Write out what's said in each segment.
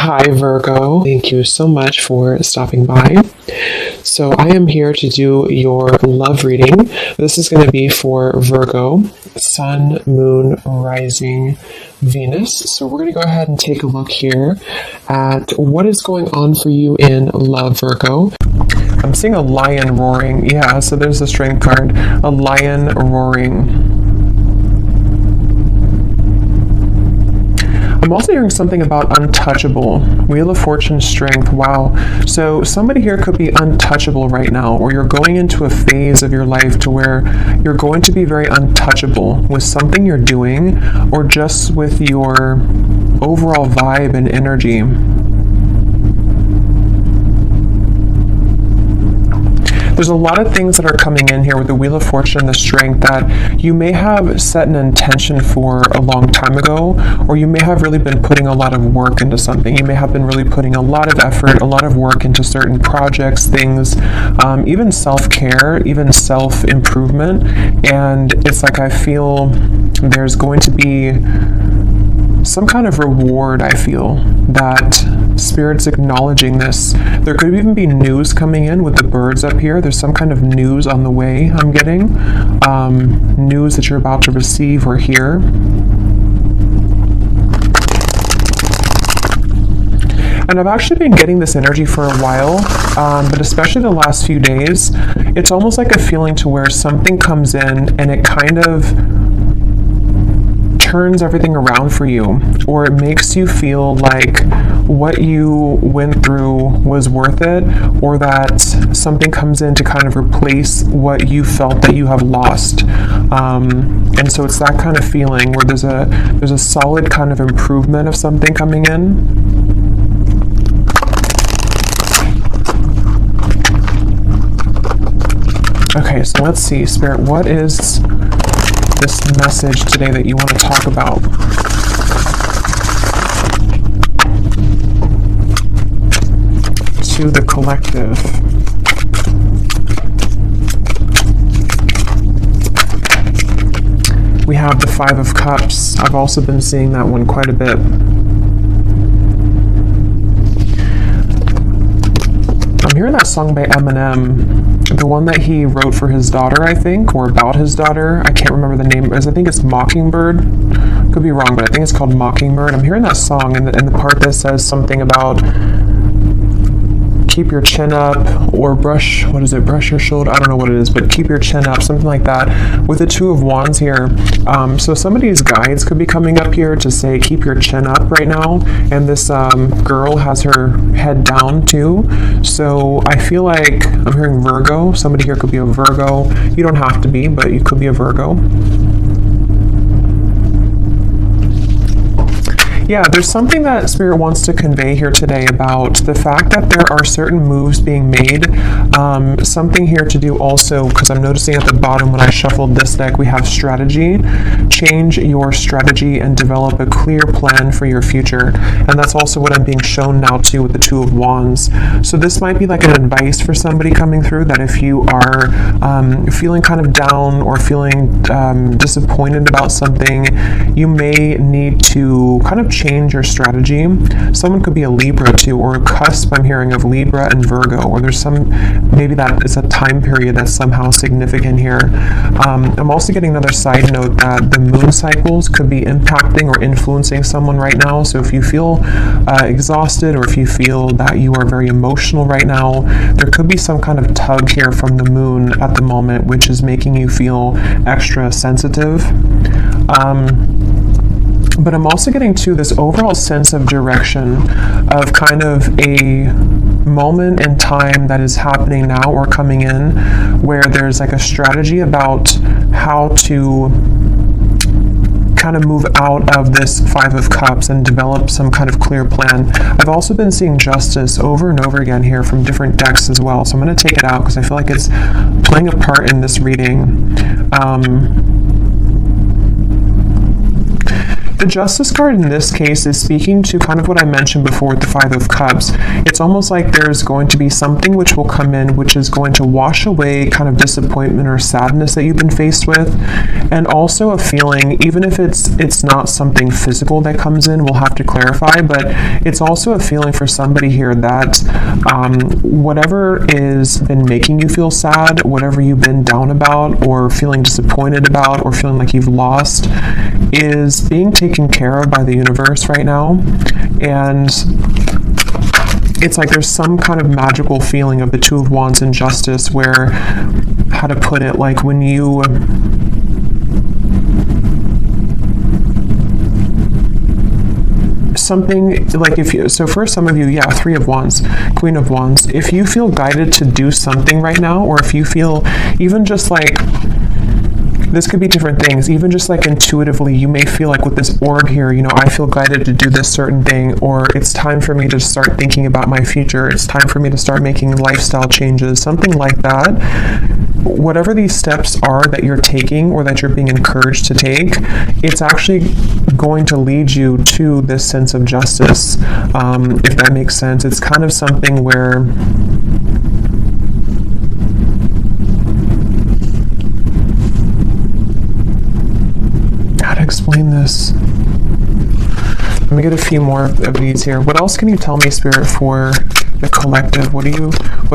Hi Virgo, thank you so much for stopping by. So I am here to do your love reading. This is going to be for Virgo, Sun, Moon, Rising, Venus. So we're going to go ahead and take a look here at what is going on for you in love, Virgo. I'm seeing a lion roaring. Yeah, so there's the strength card. A lion roaring. I'm also hearing something about untouchable. Wheel of Fortune, strength. Wow. So somebody here could be untouchable right now, or you're going into a phase of your life to where you're going to be very untouchable with something you're doing, or just with your overall vibe and energy. There's a lot of things that are coming in here with the Wheel of Fortune and the strength that you may have set an intention for a long time ago, or you may have really been putting a lot of work into something. You may have been really putting a lot of effort, a lot of work into certain projects, things, even self-care, even self-improvement. And it's like I feel there's going to be some kind of reward, I feel, that Spirit's acknowledging this. There could even be news coming in with the birds up here. There's some kind of news on the way I'm getting. News that you're about to receive or hear. And I've actually been getting this energy for a while, but especially the last few days, it's almost like a feeling to where something comes in and it kind of turns everything around for you, or it makes you feel like what you went through was worth it, or that something comes in to kind of replace what you felt that you have lost. And so it's that kind of feeling where there's a solid kind of improvement of something coming in. Okay, so let's see, Spirit, what is this message today that you want to talk about? To the collective. We have the Five of Cups. I've also been seeing that one quite a bit. I'm hearing that song by Eminem. The one that he wrote for his daughter, I think, or about his daughter. I can't remember the name. I think it's Mockingbird. Could be wrong, but I think it's called Mockingbird. I'm hearing that song, and the part that says something about keep your chin up, or brush your shoulder? I don't know what it is, but keep your chin up, something like that, with the Two of Wands here. So somebody's guides could be coming up here to say, keep your chin up right now. And this girl has her head down too. So I feel like I'm hearing Virgo. Somebody here could be a Virgo. You don't have to be, but you could be a Virgo. Yeah, there's something that Spirit wants to convey here today about the fact that there are certain moves being made. Something here to do also, because I'm noticing at the bottom when I shuffled this deck, we have strategy. Change your strategy and develop a clear plan for your future. And that's also what I'm being shown now too with the Two of Wands. So this might be like an advice for somebody coming through, that if you are feeling kind of down or feeling disappointed about something, you may need to kind of change your strategy. Someone could be a Libra too, or a cusp, I'm hearing, of Libra and Virgo, or there's maybe that is a time period that's somehow significant here. I'm also getting another side note that the moon cycles could be impacting or influencing someone right now. So if you feel exhausted, or if you feel that you are very emotional right now, there could be some kind of tug here from the moon at the moment, which is making you feel extra sensitive. But I'm also getting to this overall sense of direction, of kind of a moment in time that is happening now or coming in, where there's like a strategy about how to kind of move out of this Five of Cups and develop some kind of clear plan. I've also been seeing justice over and over again here from different decks as well. So I'm going to take it out because I feel like it's playing a part in this reading. The Justice card in this case is speaking to kind of what I mentioned before with the Five of Cups. It's almost like there's going to be something which will come in, which is going to wash away kind of disappointment or sadness that you've been faced with, and also a feeling, even if it's not something physical that comes in, we'll have to clarify, but it's also a feeling for somebody here that whatever is been making you feel sad, whatever you've been down about or feeling disappointed about or feeling like you've lost, is being taken care of by the universe right now. And it's like there's some kind of magical feeling of the Two of Wands and Justice where, how to put it, like when you something like, if you, so for some of you, yeah, Three of Wands, Queen of Wands, if you feel guided to do something right now, or if you feel even just like, this could be different things, even just like intuitively, you may feel like with this orb here, you know, I feel guided to do this certain thing, or it's time for me to start thinking about my future, it's time for me to start making lifestyle changes, something like that. Whatever these steps are that you're taking or that you're being encouraged to take, it's actually going to lead you to this sense of justice, if that makes sense. It's kind of something where explain this. Let me get a few more of these here. What else can you tell me, Spirit, for the collective? What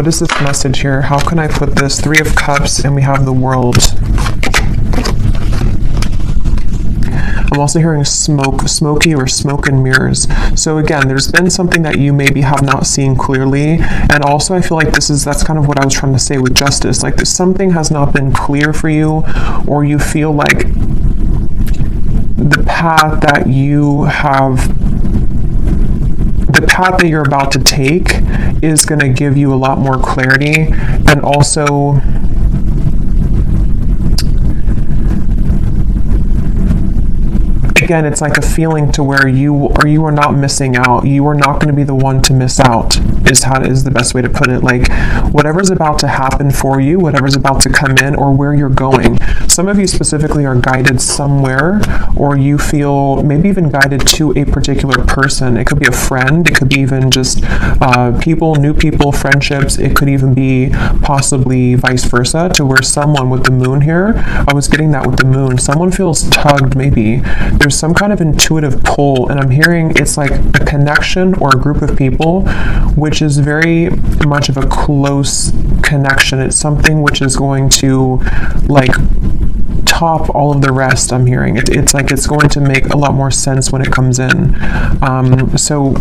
is this message here? How can I put this? Three of Cups, and we have the World. I'm also hearing smoky or smoke and mirrors. So again, there's been something that you maybe have not seen clearly. And also I feel like that's kind of what I was trying to say with Justice. Like something has not been clear for you, or you feel like the path that you're about to take is going to give you a lot more clarity, and also again, it's like a feeling to where you are not missing out. You are not going to be the one to miss out, is the best way to put it. Like whatever's about to happen for you, whatever's about to come in, or where you're going. Some of you specifically are guided somewhere, or you feel maybe even guided to a particular person. It could be a friend. It could be even just new people, friendships. It could even be possibly vice versa, to where someone with the moon here, I was getting that with the moon, someone feels tugged maybe. There's some kind of intuitive pull, and I'm hearing it's like a connection or a group of people, which is very much of a close connection. It's something which is going to like top all of the rest. I'm hearing it's like it's going to make a lot more sense when it comes in. So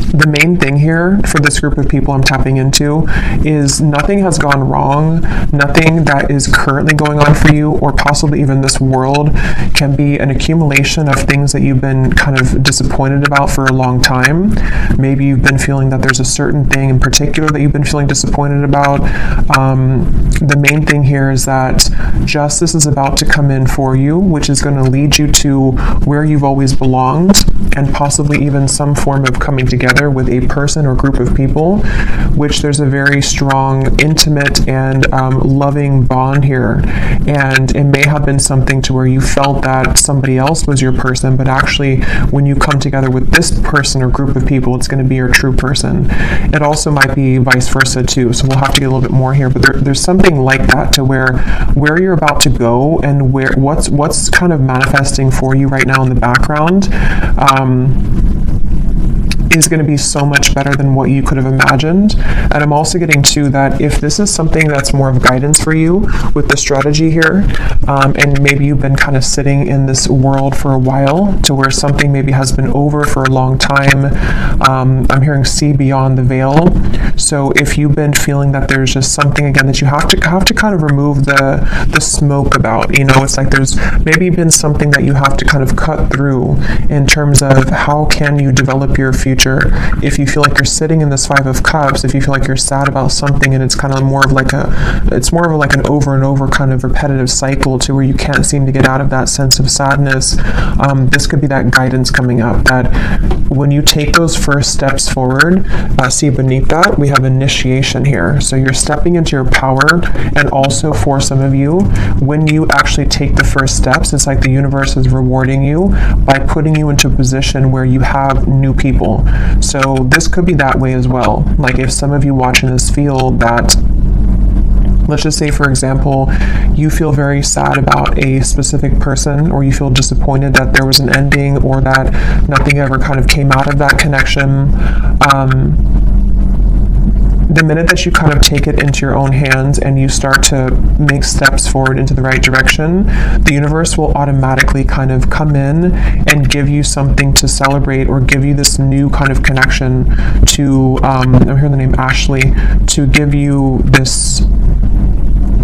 the main thing here for this group of people I'm tapping into is nothing has gone wrong. Nothing that is currently going on for you, or possibly even this world, can be an accumulation of things that you've been kind of disappointed about for a long time. Maybe you've been feeling that there's a certain thing in particular that you've been feeling disappointed about. The main thing here is that justice is about to come in for you, which is going to lead you to where you've always belonged, and possibly even some form of coming together with a person or group of people, which there's a very strong, intimate, and loving bond here. And it may have been something to where you felt that somebody else was your person, but actually when you come together with this person or group of people, it's going to be your true person. It also might be vice versa too, so we'll have to get a little bit more here, but there's something like that to where you're about to go, and what's kind of manifesting for you right now in the background is going to be so much better than what you could have imagined. And I'm also getting to that if this is something that's more of guidance for you with the strategy here, and maybe you've been kind of sitting in this world for a while, to where something maybe has been over for a long time. I'm hearing see beyond the veil. So if you've been feeling that there's just something again that you have to kind of remove the smoke about, you know, it's like there's maybe been something that you have to kind of cut through in terms of how can you develop your future future. If you feel like you're sitting in this Five of Cups, if you feel like you're sad about something and it's kind of more of like an over and over kind of repetitive cycle to where you can't seem to get out of that sense of sadness, this could be that guidance coming up, that when you take those first steps forward, see beneath that, we have initiation here. So you're stepping into your power, and also for some of you, when you actually take the first steps, it's like the universe is rewarding you by putting you into a position where you have new people. So this could be that way as well. Like if some of you watching this feel that, let's just say, for example, you feel very sad about a specific person, or you feel disappointed that there was an ending or that nothing ever kind of came out of that connection. The minute that you kind of take it into your own hands and you start to make steps forward into the right direction, the universe will automatically kind of come in and give you something to celebrate, or give you this new kind of connection to, I'm hearing the name Ashley, to give you this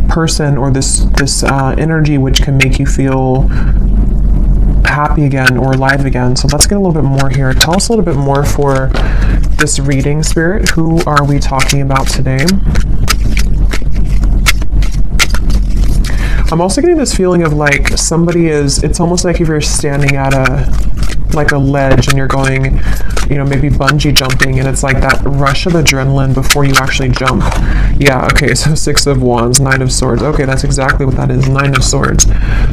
person or this energy which can make you feel happy again or alive again. So let's get a little bit more here. Tell us a little bit more for this reading, Spirit. Who are we talking about today? I'm also getting this feeling of like somebody is, it's almost like if you're standing at a ledge and you're going, maybe bungee jumping, and it's like that rush of adrenaline before you actually jump. Yeah, okay, so Six of Wands, Nine of Swords. Okay, that's exactly what that is, Nine of Swords.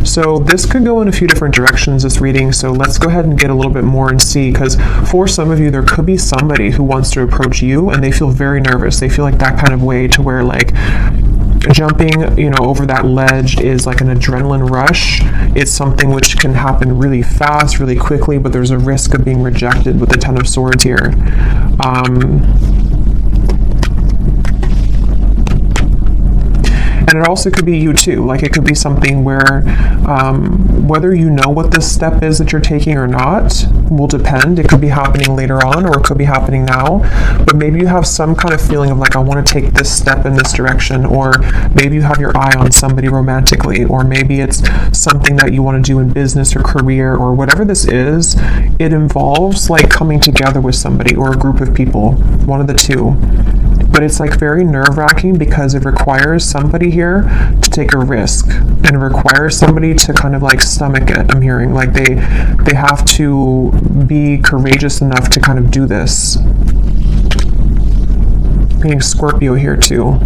So this could go in a few different directions, this reading, so let's go ahead and get a little bit more and see, because for some of you, there could be somebody who wants to approach you and they feel very nervous. They feel like that kind of way to where like jumping, over that ledge is like an adrenaline rush. It's something which can happen really fast, really quickly, but there's a risk of being rejected with the Ten of Swords here. And it also could be you too. Like it could be something where whether you know what this step is that you're taking or not will depend. It could be happening later on, or it could be happening now. But maybe you have some kind of feeling of like, I want to take this step in this direction, or maybe you have your eye on somebody romantically, or maybe it's something that you want to do in business or career, or whatever this is. It involves like coming together with somebody or a group of people, one of the two. But it's like very nerve-wracking because it requires somebody here to take a risk, and it requires somebody to kind of like stomach it. I'm hearing like they have to be courageous enough to kind of do this. I'm getting Scorpio here too.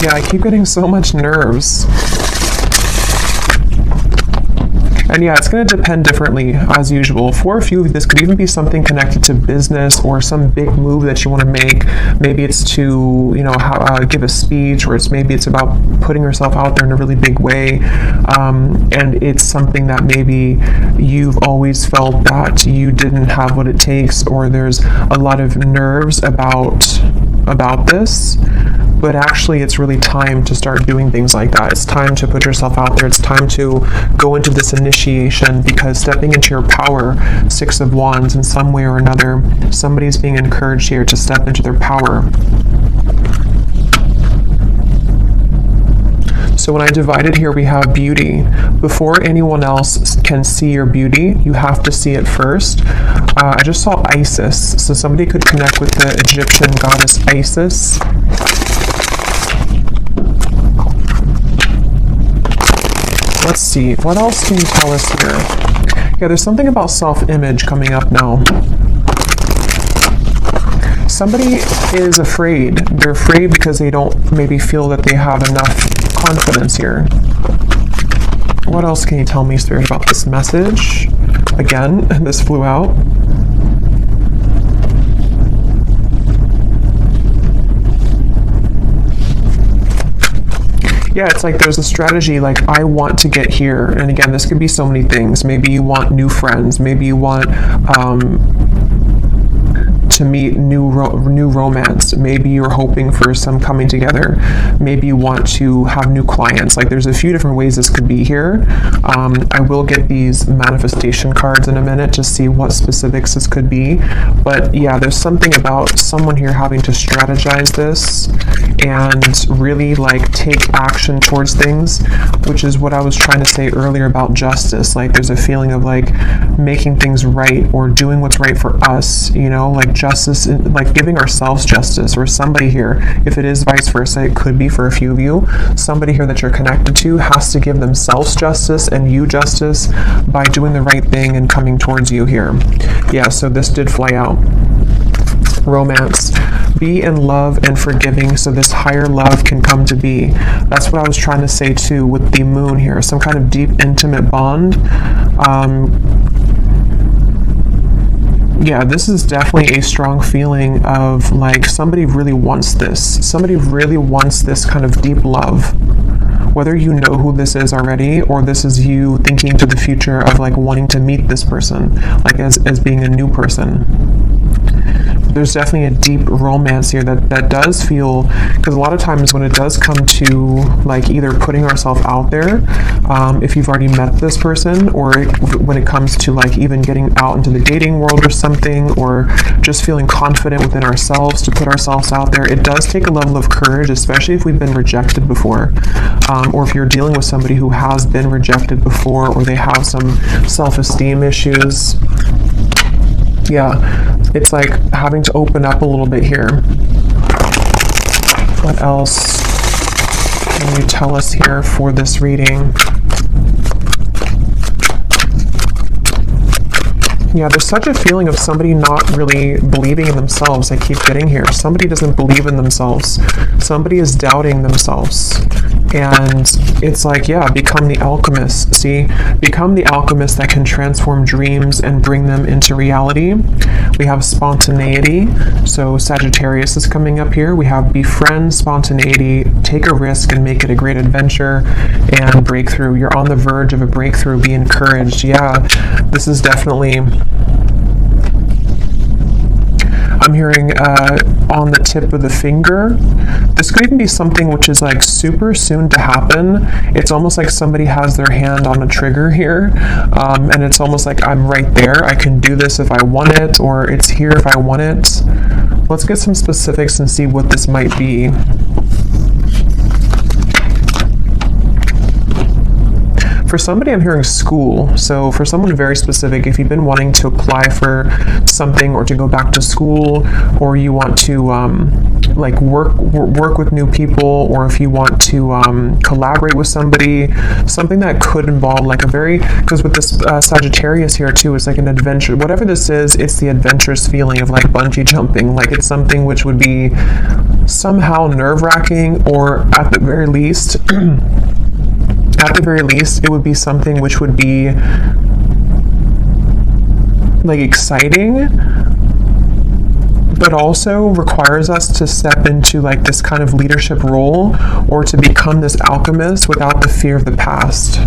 Yeah, I keep getting so much nerves. And yeah, it's going to depend differently as usual. For a few of you, this could even be something connected to business or some big move that you want to make. Maybe it's to, give a speech, or maybe it's about putting yourself out there in a really big way. And it's something that maybe you've always felt that you didn't have what it takes, or there's a lot of nerves about this. But actually, it's really time to start doing things like that. It's time to put yourself out there. It's time to go into this initiation, because stepping into your power, Six of Wands, in some way or another, somebody's being encouraged here to step into their power. So when I divided here, we have beauty. Before anyone else can see your beauty, you have to see it first. I just saw Isis. So somebody could connect with the Egyptian goddess Isis. Let's see, what else can you tell us here? Yeah, there's something about self-image coming up now. Somebody is afraid. They're afraid because they don't maybe feel that they have enough confidence here. What else can you tell me, Spirit, about this message? Again, this flew out. Yeah, it's like there's a strategy, like I want to get here. And again, this could be so many things. Maybe you want new friends. Maybe you want to meet new romance. Maybe you're hoping for some coming together. Maybe you want to have new clients. Like, there's a few different ways this could be here. I will get these manifestation cards in a minute to see what specifics this could be. But yeah, there's something about someone here having to strategize this and really like take action towards things, which is what I was trying to say earlier about justice. Like, there's a feeling of like making things right or doing what's right for us, you know, like justice, like giving ourselves justice. Or somebody here, if it is vice versa, it could be for a few of you, somebody here that you're connected to has to give themselves justice and you justice by doing the right thing and coming towards you here. Yeah, so this did fly out. Romance. Be in love and forgiving so this higher love can come to be. That's what I was trying to say too with the moon here. Some kind of deep, intimate bond. Yeah, this is definitely a strong feeling of like somebody really wants this. Somebody really wants this kind of deep love. Whether you know who this is already, or this is you thinking to the future of like wanting to meet this person, like as being a new person. There's definitely a deep romance here that does feel, because a lot of times when it does come to like either putting ourselves out there, if you've already met this person, or when it comes to like even getting out into the dating world or something, or just feeling confident within ourselves to put ourselves out there, it does take a level of courage, especially if we've been rejected before, or if you're dealing with somebody who has been rejected before, or they have some self-esteem issues. Yeah, it's like having to open up a little bit here. What else can you tell us here for this reading? Yeah, there's such a feeling of somebody not really believing in themselves. I keep getting here. Somebody doesn't believe in themselves. Somebody is doubting themselves. And it's like, yeah, become the alchemist. See, become the alchemist that can transform dreams and bring them into reality. We have spontaneity. So Sagittarius is coming up here. We have befriend spontaneity, take a risk and make it a great adventure, and breakthrough. You're on the verge of a breakthrough. Be encouraged. Yeah, this is definitely, I'm hearing on the tip of the finger. This could even be something which is like super soon to happen. It's almost like somebody has their hand on a trigger here, and it's almost like I'm right there. I can do this if I want it, or it's here if I want it. Let's get some specifics and see what this might be. For somebody, I'm hearing school. So for someone very specific, if you've been wanting to apply for something or to go back to school, or you want to like work with new people, or if you want to collaborate with somebody, something that could involve like a very, because with this Sagittarius here too, it's like an adventure. Whatever this is, it's the adventurous feeling of like bungee jumping. Like it's something which would be somehow nerve-wracking, or at the very least, it would be something which would be like exciting, but also requires us to step into like this kind of leadership role, or to become this alchemist without the fear of the past.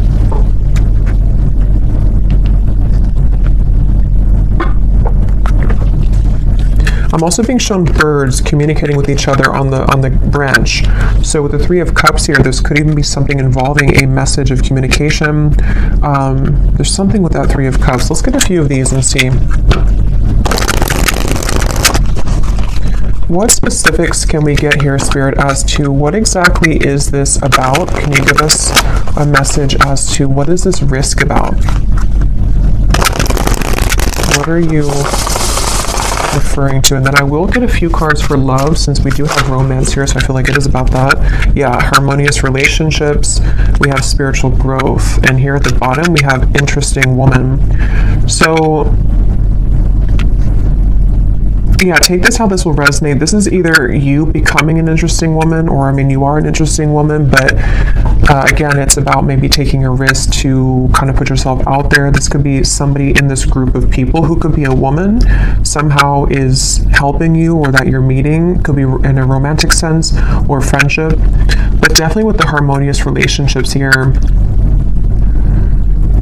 I'm also being shown birds communicating with each other on the branch. So with the Three of Cups here, this could even be something involving a message of communication. There's something with that Three of Cups. Let's get a few of these and see. What specifics can we get here, Spirit, as to what exactly is this about? Can you give us a message as to what is this risk about? What are you referring to? And then I will get a few cards for love, since we do have romance here, so I feel like it is about that. Yeah, harmonious relationships. We have spiritual growth, and here at the bottom we have interesting woman. So yeah, take this how this will resonate. This is either you becoming an interesting woman, or I mean, you are an interesting woman, but again, it's about maybe taking a risk to kind of put yourself out there. This could be somebody in this group of people who could be a woman, somehow is helping you, or that you're meeting. Could be in a romantic sense or friendship, but definitely with the harmonious relationships here.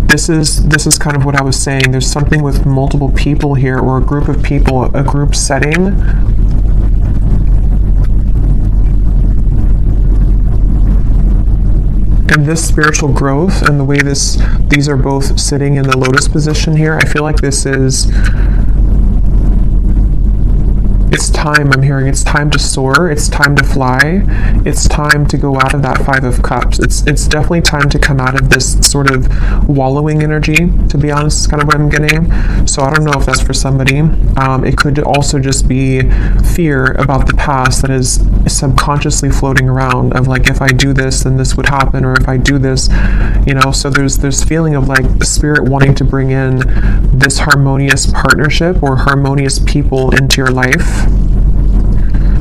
this is kind of what I was saying. There's something with multiple people here, or a group of people, a group setting. And this spiritual growth and the way these are both sitting in the lotus position here, I feel like this is, it's time. I'm hearing it's time to soar. It's time to fly. It's time to go out of that Five of Cups. It's definitely time to come out of this sort of wallowing energy, to be honest, is kind of what I'm getting. So I don't know if that's for somebody. It could also just be fear about the past that is subconsciously floating around, of like, if I do this, then this would happen, or if I do this, you know. So there's feeling of like the spirit wanting to bring in this harmonious partnership or harmonious people into your life.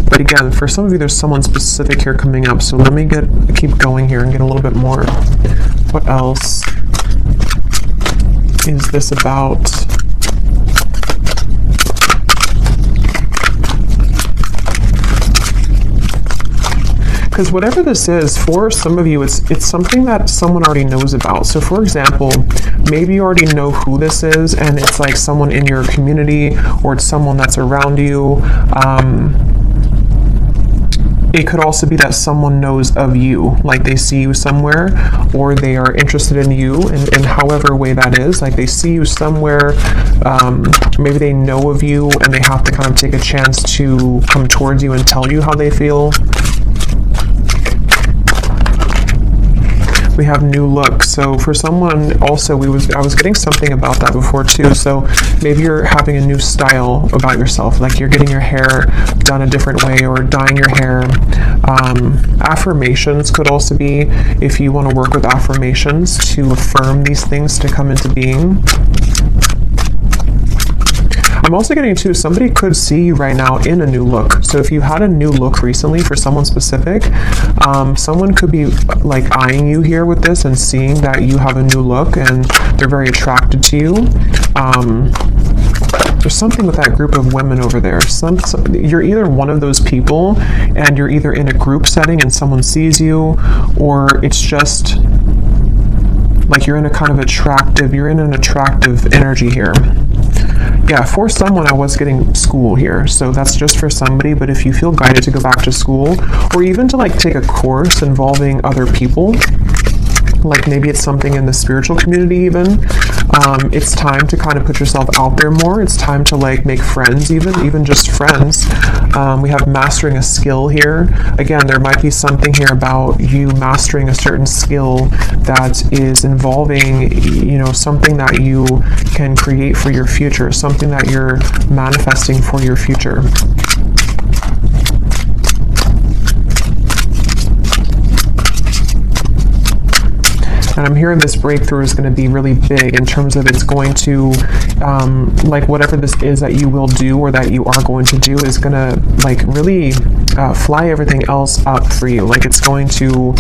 But again, for some of you, there's someone specific here coming up. So let me keep going here and get a little bit more. What else is this about? Because whatever this is, for some of you, it's something that someone already knows about. So for example, maybe you already know who this is, and it's like someone in your community, or it's someone that's around you. It could also be that someone knows of you, like they see you somewhere, or they are interested in you in however way that is. Like they see you somewhere, maybe they know of you, and they have to kind of take a chance to come towards you and tell you how they feel. We have new look. So for someone also, I was getting something about that before too. So maybe you're having a new style about yourself, like you're getting your hair done a different way, or dyeing your hair. Affirmations could also be, if you want to work with affirmations to affirm these things to come into being. I'm also getting too, somebody could see you right now in a new look. So if you had a new look recently for someone specific, someone could be like eyeing you here with this and seeing that you have a new look and they're very attracted to you. There's something with that group of women over there. You're either one of those people, and you're either in a group setting and someone sees you, or it's just like you're in an attractive energy here. Yeah, for someone, I was getting school here, so that's just for somebody. But if you feel guided to go back to school, or even to like take a course involving other people, like maybe it's something in the spiritual community even, it's time to kind of put yourself out there more. It's time to like make friends, even just friends. We have mastering a skill here. Again, there might be something here about you mastering a certain skill that is involving, you know, something that you can create for your future, something that you're manifesting for your future. And I'm hearing this breakthrough is going to be really big in terms of it's going to, like whatever this is that you will do or that you are going to do is going to like really fly everything else up for you. Like it's going to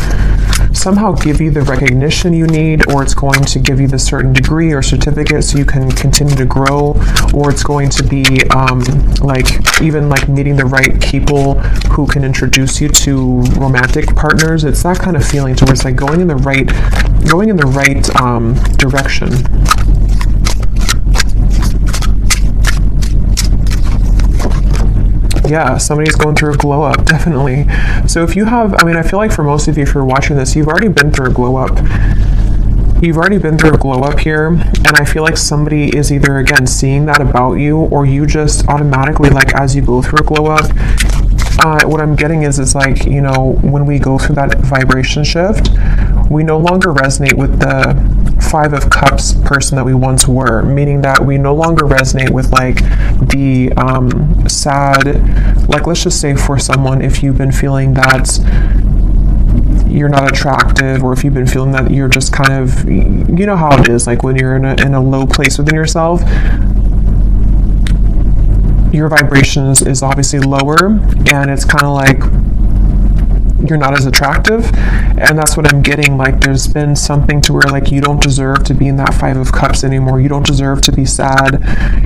somehow give you the recognition you need, or it's going to give you the certain degree or certificate so you can continue to grow, or it's going to be like even like meeting the right people who can introduce you to romantic partners. It's that kind of feeling to where it's like going in the right direction. Yeah, somebody's going through a glow up, definitely. So if you have, I mean, I feel like for most of you, if you're watching this, you've already been through a glow up. You've already been through a glow up here, and I feel like somebody is either, again, seeing that about you, or you just automatically, like, as you go through a glow up, what I'm getting is like, you know, when we go through that vibration shift, we no longer resonate with the Five of Cups person that we once were, meaning that we no longer resonate with like the sad, like let's just say for someone, if you've been feeling that you're not attractive, or if you've been feeling that you're just kind of, you know how it is, like when you're in a low place within yourself, your vibration is obviously lower, and it's kind of like you're not as attractive. And that's what I'm getting. Like, there's been something to where, like, you don't deserve to be in that Five of Cups anymore. You don't deserve to be sad.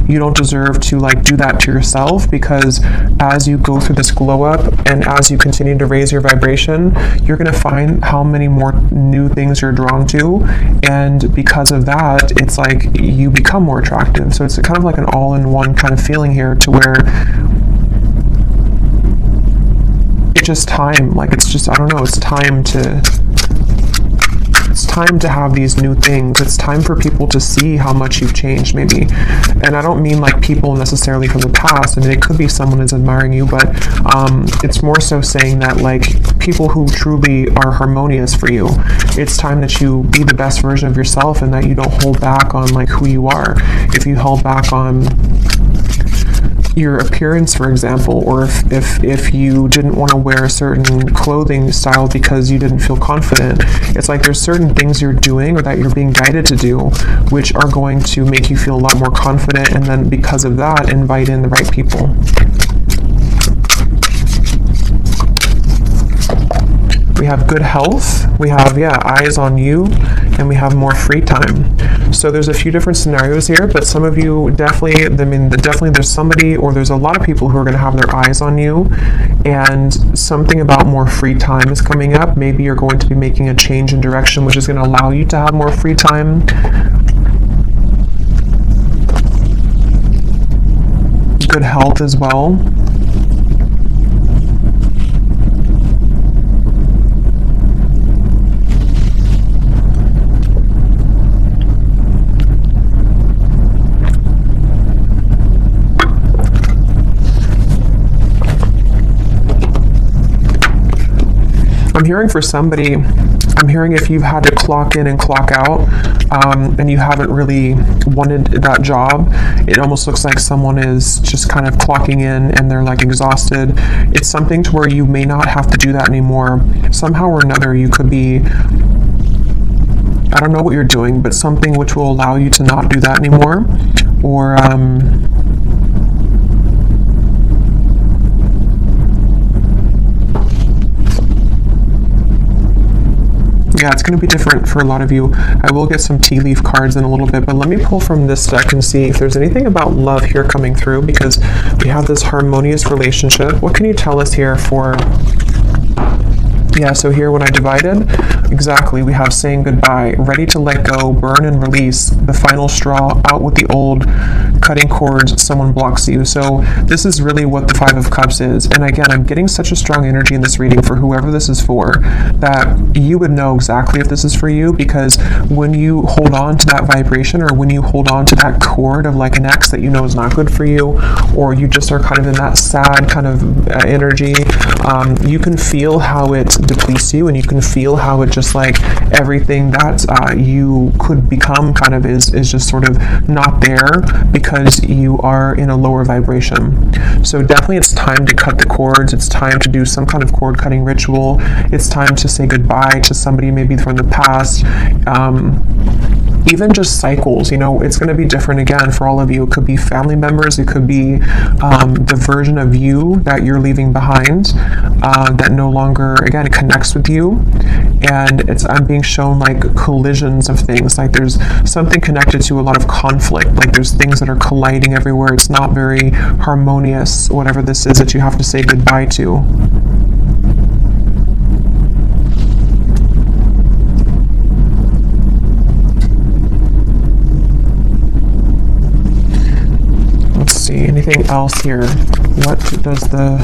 You don't deserve to, like, do that to yourself, because as you go through this glow up and as you continue to raise your vibration, you're going to find how many more new things you're drawn to. And because of that, it's like you become more attractive. So it's kind of like an all-in-one kind of feeling here, to where it's just time. Like, it's just, I don't know, it's time to have these new things. It's time for people to see how much you've changed, maybe. And I don't mean like people necessarily from the past. I mean, it could be someone is admiring you, but it's more so saying that, like, people who truly are harmonious for you, it's time that you be the best version of yourself, and that you don't hold back on, like, who you are. If you held back on your appearance, for example, or if you didn't want to wear a certain clothing style because you didn't feel confident, it's like there's certain things you're doing or that you're being guided to do which are going to make you feel a lot more confident, and then because of that, invite in the right people. We have good health, we have, eyes on you, and we have more free time. So there's a few different scenarios here, but some of you definitely, definitely there's somebody, or there's a lot of people who are going to have their eyes on you, and something about more free time is coming up. Maybe you're going to be making a change in direction, which is going to allow you to have more free time. Good health as well. I'm hearing for somebody, I'm hearing if you've had to clock in and clock out, and you haven't really wanted that job, it almost looks like someone is just kind of clocking in and they're like exhausted. It's something to where you may not have to do that anymore. Somehow or another, you could be, I don't know what you're doing, but something which will allow you to not do that anymore. Or, yeah, it's going to be different for a lot of you. I will get some tea leaf cards in a little bit, but let me pull from this deck and see if there's anything about love here coming through, because we have this harmonious relationship. What can you tell us here for... Yeah, so here when I divided, exactly, we have saying goodbye, ready to let go, burn and release, the final straw, out with the old, cutting cords, someone blocks you. So this is really what the Five of Cups is. And again, I'm getting such a strong energy in this reading for whoever this is for, that you would know exactly if this is for you, because when you hold on to that vibration, or when you hold on to that cord of like an ex that you know is not good for you, or you just are kind of in that sad kind of energy, you can feel how it depletes you, and you can feel how it just like everything that you could become kind of is just sort of not there, because you are in a lower vibration. So definitely it's time to cut the cords. It's time to do some kind of cord cutting ritual. It's time to say goodbye to somebody maybe from the past. Even just cycles, you know, it's going to be different again for all of you. It could be family members. It could be the version of you that you're leaving behind that no longer, again, connects with you. And I'm being shown like collisions of things. Like there's something connected to a lot of conflict. Like there's things that are colliding everywhere. It's not very harmonious, whatever this is that you have to say goodbye to. Anything else here? What does the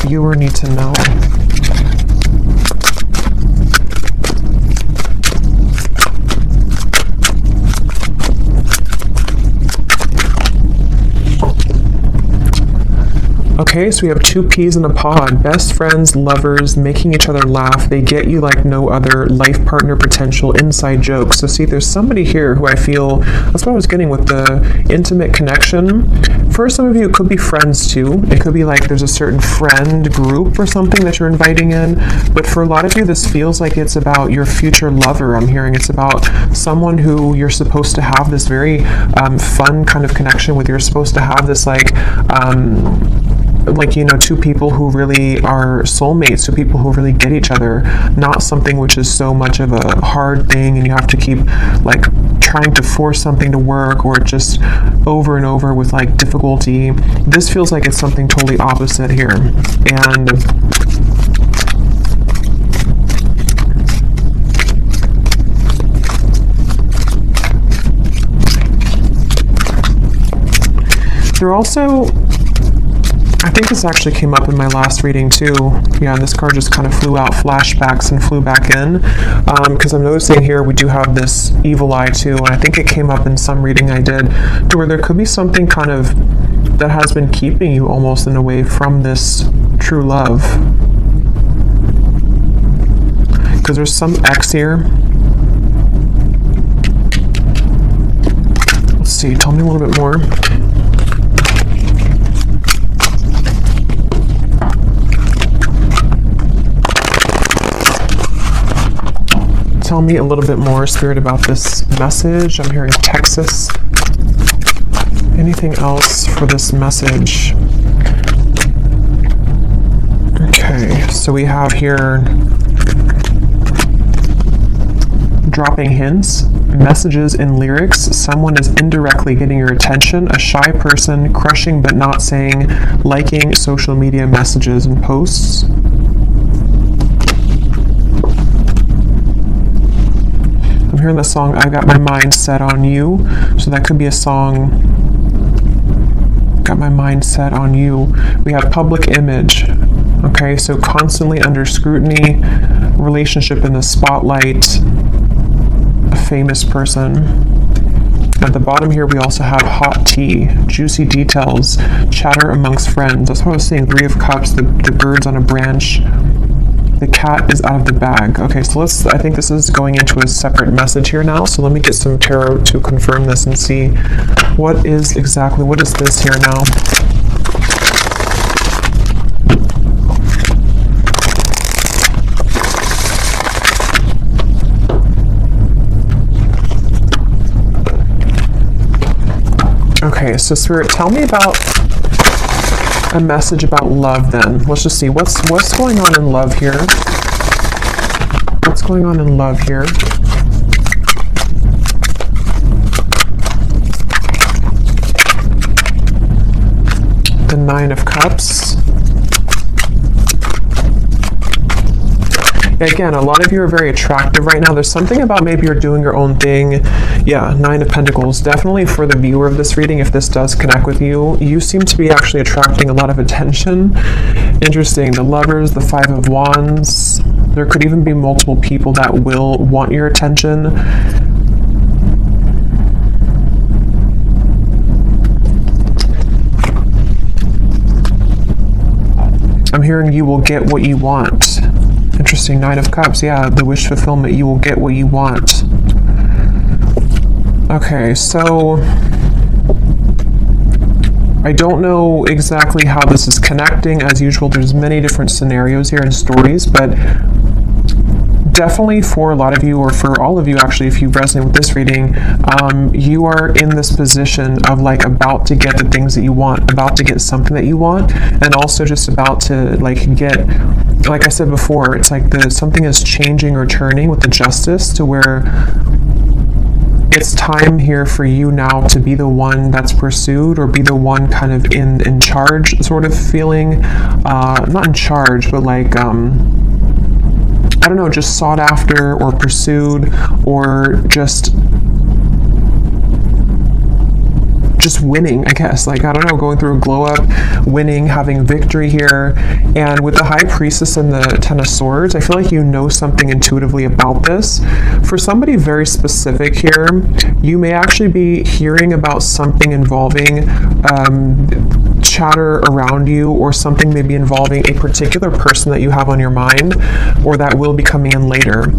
viewer need to know? Okay, so we have two peas in a pod. Best friends, lovers, making each other laugh. They get you like no other. Life partner potential, inside jokes. So see, there's somebody here who I feel, that's what I was getting with the intimate connection. For some of you, it could be friends too. It could be like there's a certain friend group or something that you're inviting in. But for a lot of you, this feels like it's about your future lover. I'm hearing it's about someone who you're supposed to have this very fun kind of connection with. You're supposed to have this like... like, you know, two people who really are soulmates, two people who really get each other, not something which is so much of a hard thing and you have to keep like trying to force something to work, or just over and over with like difficulty. This feels like it's something totally opposite here. And they're also, I think this actually came up in my last reading too. Yeah, and this card just kind of flew out, flashbacks, and flew back in. Because I'm noticing here we do have this evil eye too, and I think it came up in some reading I did, to where there could be something kind of that has been keeping you almost in a way from this true love. Because there's some X here. Let's see, tell me a little bit more. Tell me a little bit more, Spirit, about this message. I'm hearing Texas. Anything else for this message? Okay, so we have here dropping hints, messages in lyrics. Someone is indirectly getting your attention. A shy person, crushing but not saying, liking social media messages and posts. I'm hearing the song, I've Got My Mind Set on You. So that could be a song, Got My Mind Set on You. We have public image. Okay, so constantly under scrutiny, relationship in the spotlight, a famous person. At the bottom here, we also have hot tea, juicy details, chatter amongst friends. That's what I was saying, Three of Cups, the birds on a branch. The cat is out of the bag. Okay, so I think this is going into a separate message here now. So let me get some tarot to confirm this and see what is this here now? Okay, so Spirit, tell me about a message about love then. Let's just see what's going on in love here. What's going on in love here? The Nine of Cups. Again, a lot of you are very attractive right now. There's something about maybe you're doing your own thing. Yeah, Nine of Pentacles. Definitely for the viewer of this reading, if this does connect with you, you seem to be actually attracting a lot of attention. Interesting. The Lovers, the Five of Wands. There could even be multiple people that will want your attention. I'm hearing you will get what you want. Interesting, Nine of Cups. Yeah, the wish fulfillment. You will get what you want. Okay, so I don't know exactly how this is connecting. As usual, there's many different scenarios here and stories, but definitely for a lot of you, or for all of you actually, if you resonate with this reading, you are in this position of like about to get the things that you want, about to get something that you want, and also just about to like get, like I said before, it's like something is changing or turning with the Justice, to where it's time here for you now to be the one that's pursued, or be the one kind of in charge sort of feeling, not in charge, but like, I don't know, just sought after or pursued, or just winning, I guess. Like, I don't know, going through a glow up, winning, having victory here. And with the High Priestess and the Ten of Swords, I feel like you know something intuitively about this. For somebody very specific here, you may actually be hearing about something involving chatter around you, or something maybe involving a particular person that you have on your mind, or that will be coming in later.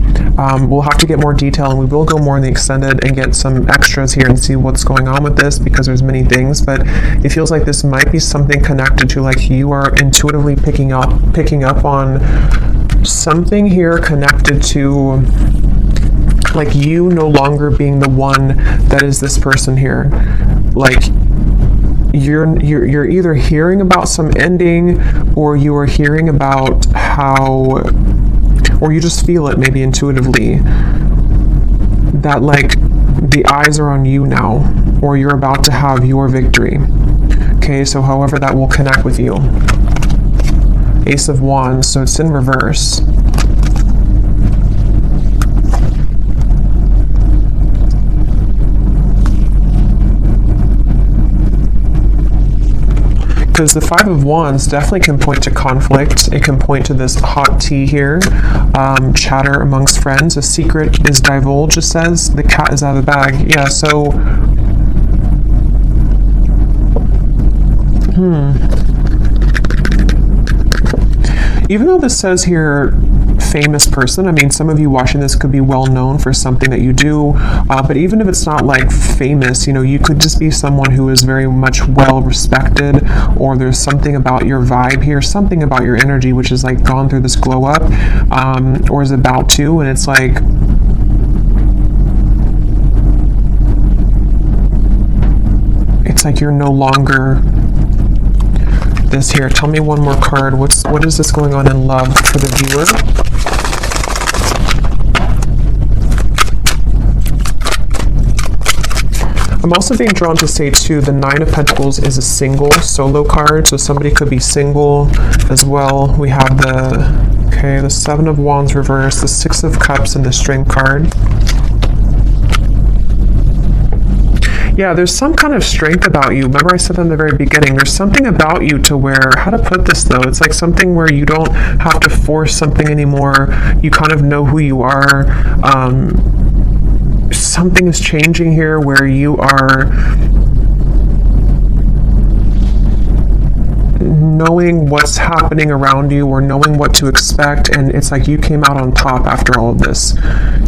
We'll have to get more detail, and we will go more in the extended and get some extras here and see what's going on with this, because there's many things, but it feels like this might be something connected to, like, you are intuitively picking up on something here connected to, like, you no longer being the one that is this person here. Like, you're either hearing about some ending, or you are hearing about how, or you just feel it maybe intuitively, that like the eyes are on you now, or you're about to have your victory. Okay, so however that will connect with you. Ace of Wands, so it's in reverse. Because the Five of Wands definitely can point to conflict. It can point to this hot tea here, chatter amongst friends. A secret is divulged, it says. The cat is out of the bag. Yeah, so... Even though this says here, famous person, I mean, some of you watching this could be well known for something that you do, but even if it's not like famous, you know, you could just be someone who is very much well respected, or there's something about your vibe here, something about your energy which is like gone through this glow up, or is about to, and it's like, you're no longer this here. Tell me one more card. What is this going on in love for the viewer? I'm also being drawn to say too, the Nine of Pentacles is a single solo card, so somebody could be single as well. We have the Seven of Wands reverse, the Six of Cups, and the Strength card. Yeah, there's some kind of strength about you. Remember I said that in the very beginning, there's something about you to where, how to put this though, it's like something where you don't have to force something anymore. You kind of know who you are. Something is changing here where you are knowing what's happening around you, or knowing what to expect, and it's like you came out on top after all of this.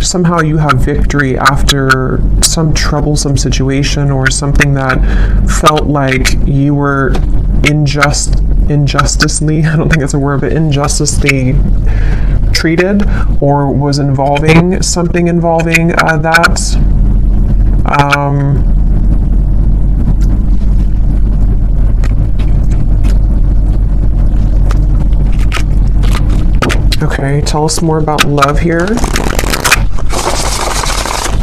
Somehow you have victory after some troublesome situation, or something that felt like you were injusticely, I don't think that's a word, but injusticely treated, or was involving something involving that. Okay, tell us more about love here.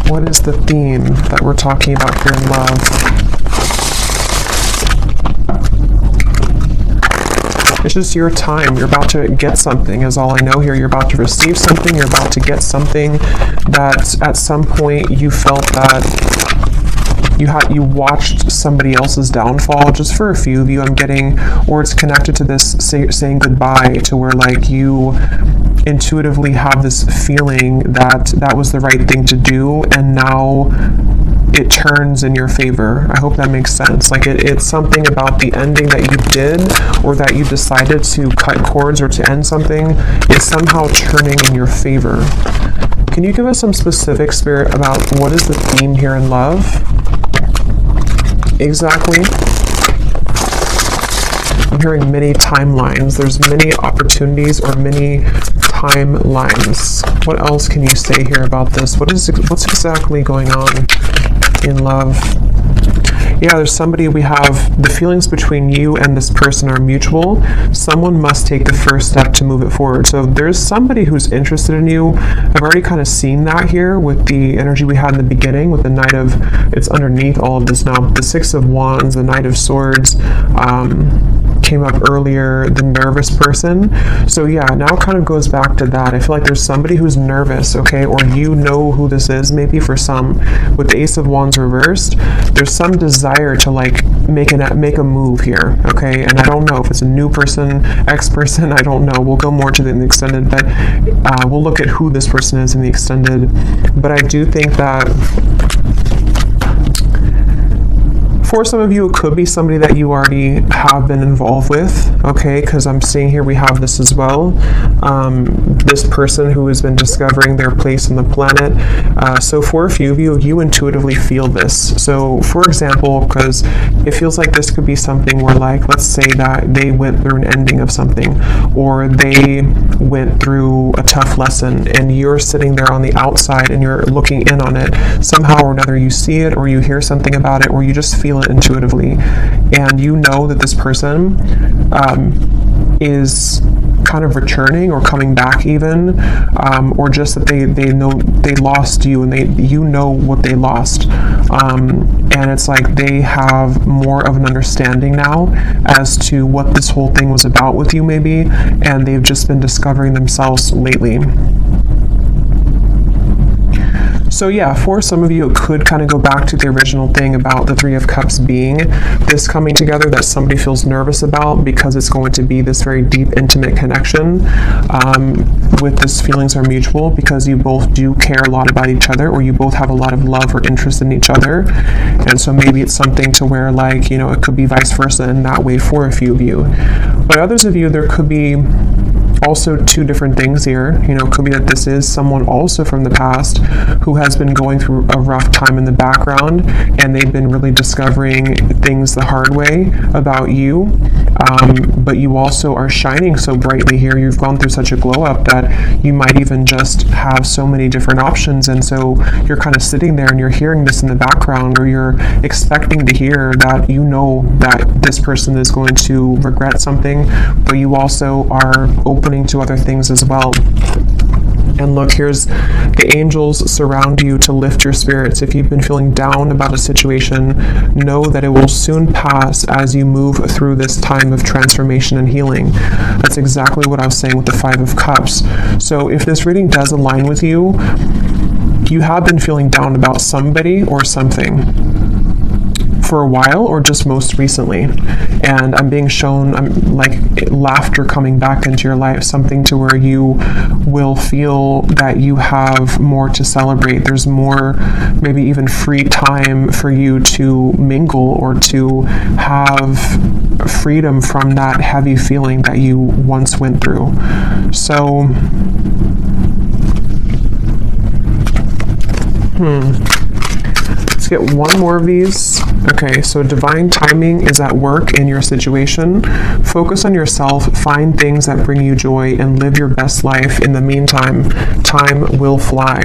What is the theme that we're talking about here in love? It's just your time. You're about to get something, is all I know here. You're about to receive something. You're about to get something that at some point you felt that you watched somebody else's downfall. Just for a few of you, I'm getting, or it's connected to this saying goodbye, to where like you intuitively have this feeling that that was the right thing to do, and now it turns in your favor. I hope that makes sense. Like it's something about the ending that you did, or that you decided to cut cords or to end something, is somehow turning in your favor. Can you give us some specific, Spirit, about what is the theme here in love? Exactly. I'm hearing many timelines. There's many opportunities, or many timelines. What else can you say here about this? What's exactly going on in love? Yeah, there's somebody, we have the feelings between you and this person are mutual. Someone must take the first step to move it forward. So there's somebody who's interested in you. I've already kind of seen that here with the energy we had in the beginning with the Knight of, it's underneath all of this now, the Six of Wands, the Knight of Swords, came up earlier, the nervous person. So yeah, now it kind of goes back to that. I feel like there's somebody who's nervous, okay, or you know who this is, maybe for some. With the Ace of Wands reversed, there's some desire to like make a move here, okay? And I don't know if it's a new person, ex-person, I don't know. We'll go more to the extended, but we'll look at who this person is in the extended. But I do think that for some of you, it could be somebody that you already have been involved with, okay? Because I'm seeing here we have this as well. This person who has been discovering their place on the planet. So for a few of you, you intuitively feel this. So for example, because it feels like this could be something where, like, let's say that they went through an ending of something, or they went through a tough lesson, and you're sitting there on the outside and you're looking in on it. Somehow or another, you see it, or you hear something about it, or you just feel it intuitively. and you know that this person is kind of returning or coming back even, or just that they know they lost you, and you know what they lost, and it's like they have more of an understanding now as to what this whole thing was about with you maybe, and they've just been discovering themselves lately. So yeah, for some of you, it could kind of go back to the original thing about the Three of Cups being this coming together that somebody feels nervous about, because it's going to be this very deep, intimate connection with this feelings are mutual, because you both do care a lot about each other, or you both have a lot of love or interest in each other. And so maybe it's something to where, like, you know, it could be vice versa in that way for a few of you. But others of you, there could be also two different things here. You know, it could be that this is someone also from the past who has been going through a rough time in the background, and they've been really discovering things the hard way about you, but you also are shining so brightly here. You've gone through such a glow up that you might even just have so many different options, and so you're kind of sitting there and you're hearing this in the background, or you're expecting to hear that you know that this person is going to regret something, but you also are opening to other things as well. And look, here's the angels surround you to lift your spirits. If you've been feeling down about a situation, know that it will soon pass as you move through this time of transformation and healing. That's exactly what I was saying with the Five of Cups. So if this reading does align with you, you have been feeling down about somebody or something for a while, or just most recently, and I'm being shown like laughter coming back into your life, something to where you will feel that you have more to celebrate. There's more, maybe even free time for you to mingle or to have freedom from that heavy feeling that you once went through. So let's get one more of these. Okay, so divine timing is at work in your situation. Focus on yourself, find things that bring you joy, and live your best life. In the meantime, time will fly.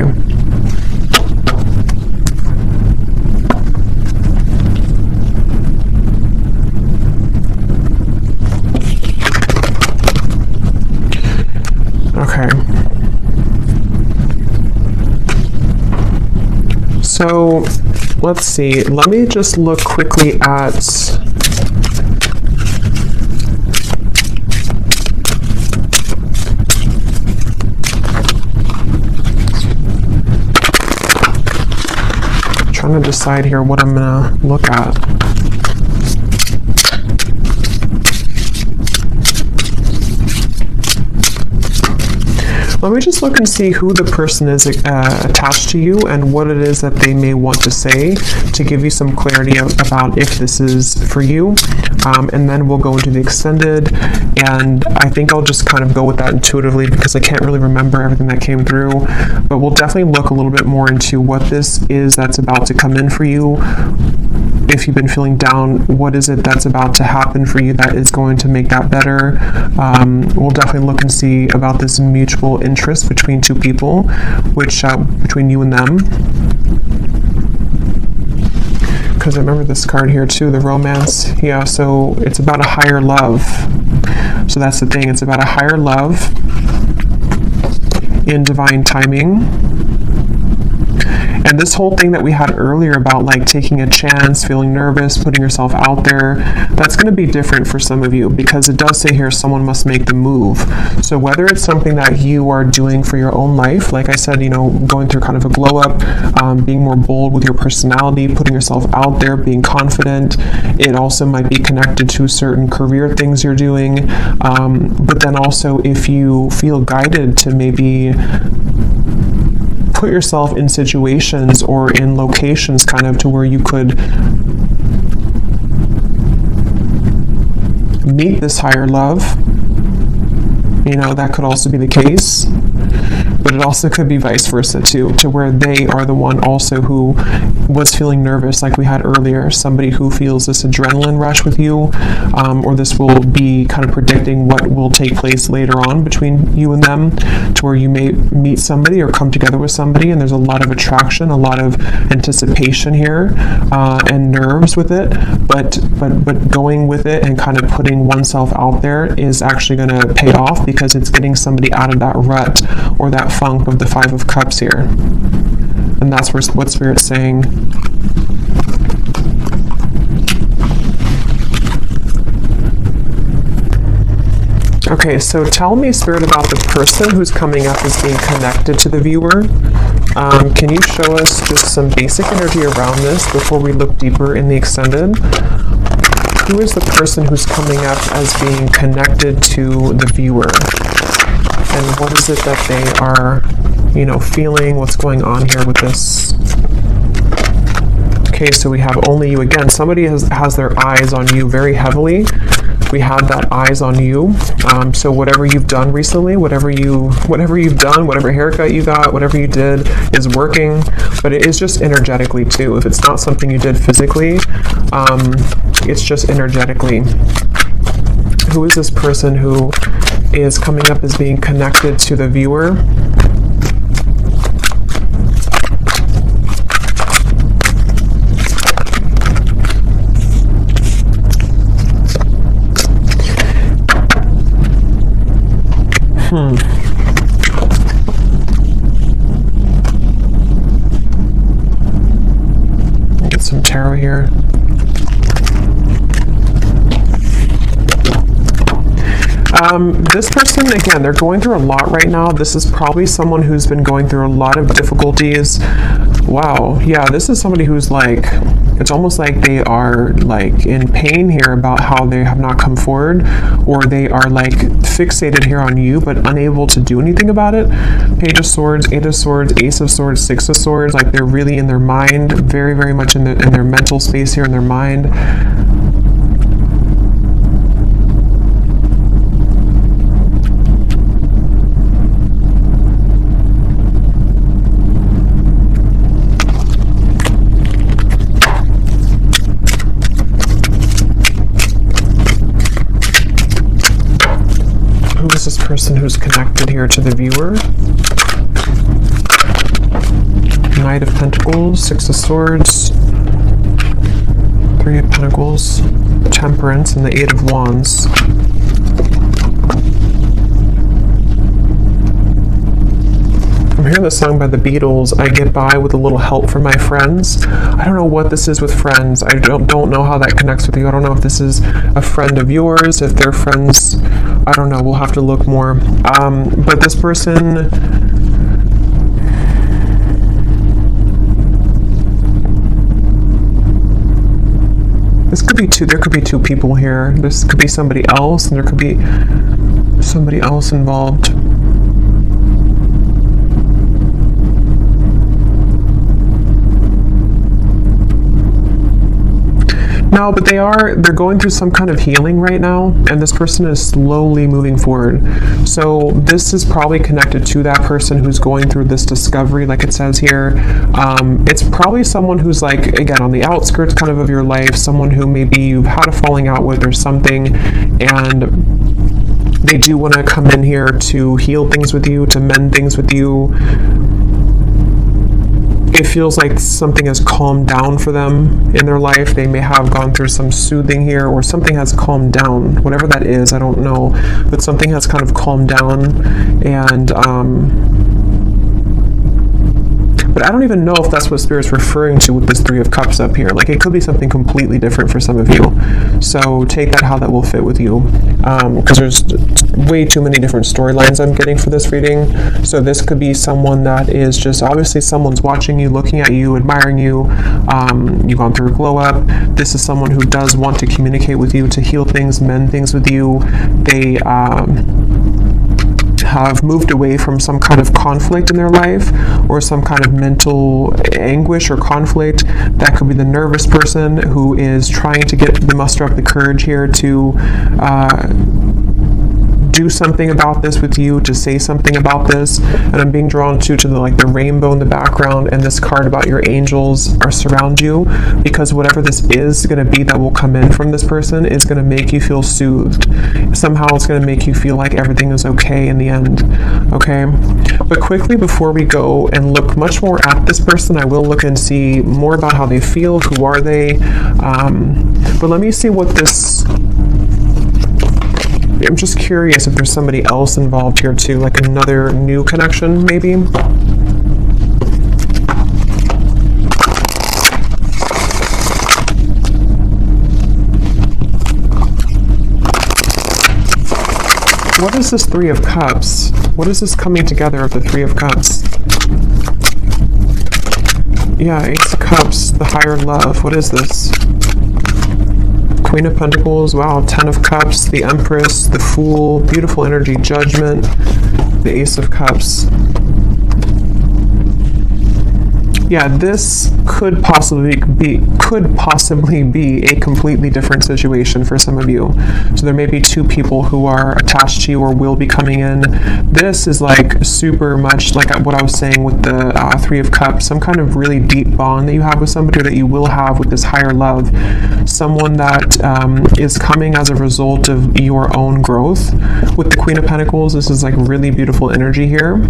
Okay. So let's see, let me just look quickly at trying to decide here what I'm gonna look at. Let me just look and see who the person is attached to you and what it is that they may want to say, to give you some clarity about if this is for you. And then we'll go into the extended, and I think I'll just kind of go with that intuitively because I can't really remember everything that came through. But we'll definitely look a little bit more into what this is that's about to come in for you. If you've been feeling down, what is it that's about to happen for you that is going to make that better? We'll definitely look and see about this mutual interest between two people, which between you and them. Because I remember this card here too, the romance. Yeah, so it's about a higher love. So that's the thing, it's about a higher love in divine timing. And this whole thing that we had earlier about like taking a chance, feeling nervous, putting yourself out there, that's going to be different for some of you, because it does say here someone must make the move. So whether it's something that you are doing for your own life, like I said, you know, going through kind of a glow up, being more bold with your personality, putting yourself out there, being confident. It also might be connected to certain career things you're doing. But then also if you feel guided to maybe put yourself in situations or in locations kind of to where you could meet this higher love, you know, that could also be the case. But it also could be vice versa too, to where they are the one also who was feeling nervous, like we had earlier. Somebody who feels this adrenaline rush with you, or this will be kind of predicting what will take place later on between you and them, to where you may meet somebody or come together with somebody, and there's a lot of attraction, a lot of anticipation here, and nerves with it. But going with it and kind of putting oneself out there is actually going to pay off, because it's getting somebody out of that rut or that funk of the Five of Cups here. And that's what Spirit's saying. Okay, so tell me, Spirit, about the person who's coming up as being connected to the viewer. Can you show us just some basic energy around this before we look deeper in the extended? Who is the person who's coming up as being connected to the viewer? And what is it that they are, feeling? What's going on here with this? Okay, so we have only you again. Somebody has their eyes on you very heavily. We have that eyes on you. So whatever you've done recently, whatever you've done, whatever haircut you got, whatever you did is working, but it is just energetically too. If it's not something you did physically, it's just energetically. Who is this person who is coming up as being connected to the viewer? Get some tarot here. This person, again, they're going through a lot right now. This is probably someone who's been going through a lot of difficulties. Wow, yeah, this is somebody who's like, it's almost like they are like in pain here about how they have not come forward, or they are like fixated here on you but unable to do anything about it. Page of Swords, Eight of Swords, Ace of Swords, Six of Swords, like they're really in their mind, very, very much in their mental space here, in their mind. This person who's connected here to the viewer. Knight of Pentacles, Six of Swords, Three of Pentacles, Temperance, and the Eight of Wands. I'm hearing the song by the Beatles, I Get By With a Little Help from My Friends. I don't know what this is with friends. I don't know how that connects with you. I don't know if this is a friend of yours, if they're friends. I don't know. We'll have to look more. But this person... This could be two. There could be two people here. This could be somebody else, and there could be somebody else involved. No, but they're going through some kind of healing right now, and this person is slowly moving forward. So this is probably connected to that person who's going through this discovery, like it says here. It's probably someone who's like, again, on the outskirts kind of your life, someone who maybe you've had a falling out with or something, and they do want to come in here to heal things with you, to mend things with you. It feels like something has calmed down for them in their life. They may have gone through some soothing here, or something has calmed down. Whatever that is, I don't know. But something has kind of calmed down. And, but I don't even know if that's what Spirit's referring to with this Three of Cups up here. Like, it could be something completely different for some of you. So take that how that will fit with you. Because there's way too many different storylines I'm getting for this reading. So this could be someone that is just, obviously someone's watching you, looking at you, admiring you. You've gone through a glow up. This is someone who does want to communicate with you, to heal things, mend things with you. They have moved away from some kind of conflict in their life, or some kind of mental anguish or conflict. That could be the nervous person who is trying to muster up the courage here to do something about this with you, to say something about this. And I'm being drawn to the like the rainbow in the background, and this card about your angels are surround you, because whatever this is going to be that will come in from this person is going to make you feel soothed. Somehow it's going to make you feel like everything is okay in the end. Okay, but quickly before we go and look much more at this person, I will look and see more about how they feel. Who are they? But let me see what this. I'm just curious if there's somebody else involved here too, like another new connection maybe. What is this Three of Cups? What is this coming together of the Three of Cups? Yeah, Ace of Cups, the higher love. What is this? Queen of Pentacles, wow, Ten of Cups, the Empress, the Fool, beautiful energy, Judgment, the Ace of Cups. Yeah, this could possibly be a completely different situation for some of you. So there may be two people who are attached to you or will be coming in. This is like super much like what I was saying with the Three of Cups, some kind of really deep bond that you have with somebody, or that you will have with this higher love. Someone that is coming as a result of your own growth. With the Queen of Pentacles, this is like really beautiful energy here.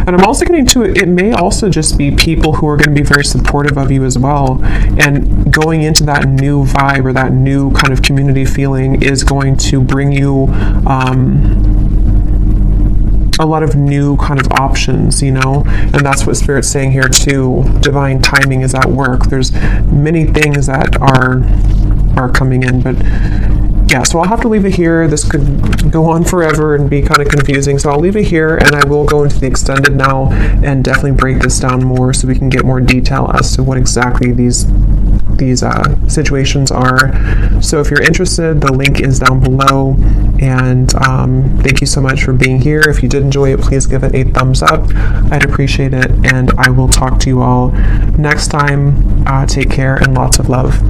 And I'm also getting to it may also just be people who are going to be very supportive of you as well. And going into that new vibe or that new kind of community feeling is going to bring you a lot of new kind of options, you know, and that's what Spirit's saying here too. Divine timing is at work. There's many things that are coming in, but yeah, so I'll have to leave it here. This could go on forever and be kind of confusing, so I'll leave it here, and I will go into the extended now and definitely break this down more so we can get more detail as to what exactly these situations are. So if you're interested, the link is down below, and thank you so much for being here. If you did enjoy it, please give it a thumbs up. I'd appreciate it, and I will talk to you all next time. Take care and lots of love.